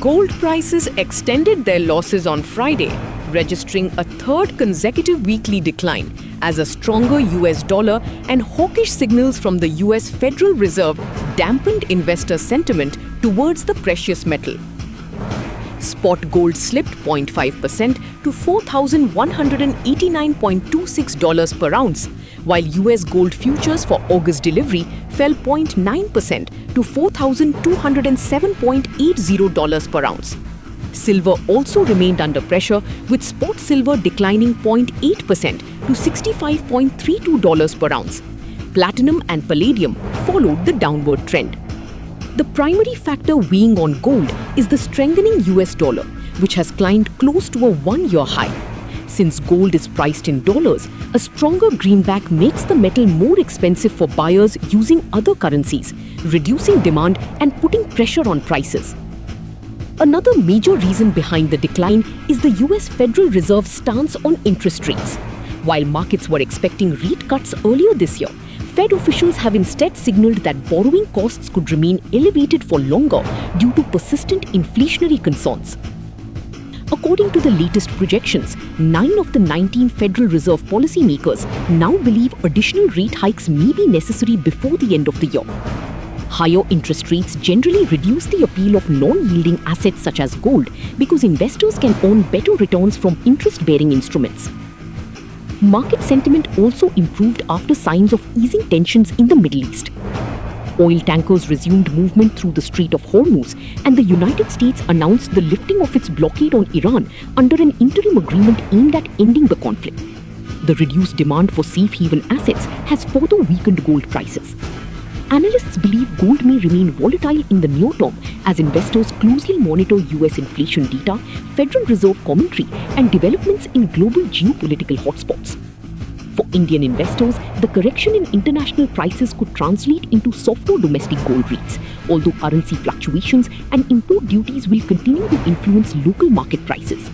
Gold prices extended their losses on Friday, registering a third consecutive weekly decline as a stronger US dollar and hawkish signals from the US Federal Reserve dampened investor sentiment towards the precious metal. Spot gold slipped 0.5% to $4,189.26 per ounce, while US gold futures for August delivery fell 0.9% to $4,207.80 per ounce. Silver also remained under pressure, with spot silver declining 0.8% to $65.32 per ounce. Platinum and palladium followed the downward trend. The primary factor weighing on gold is the strengthening US dollar, which has climbed close to a one-year high. Since gold is priced in dollars, a stronger greenback makes the metal more expensive for buyers using other currencies, reducing demand and putting pressure on prices. Another major reason behind the decline is the US Federal Reserve's stance on interest rates. While markets were expecting rate cuts earlier this year, Fed officials have instead signaled that borrowing costs could remain elevated for longer due to persistent inflationary concerns. According to the latest projections, 9 of the 19 Federal Reserve policymakers now believe additional rate hikes may be necessary before the end of the year. Higher interest rates generally reduce the appeal of non-yielding assets such as gold because investors can earn better returns from interest-bearing instruments. Market sentiment also improved after signs of easing tensions in the Middle East. Oil tankers resumed movement through the Strait of Hormuz, and the United States announced the lifting of its blockade on Iran under an interim agreement aimed at ending the conflict. The reduced demand for safe haven assets has further weakened gold prices. Analysts believe gold may remain volatile in the near term as investors closely monitor US inflation data, Federal Reserve commentary, and developments in global geopolitical hotspots. For Indian investors, the correction in international prices could translate into softer domestic gold rates, although currency fluctuations and import duties will continue to influence local market prices.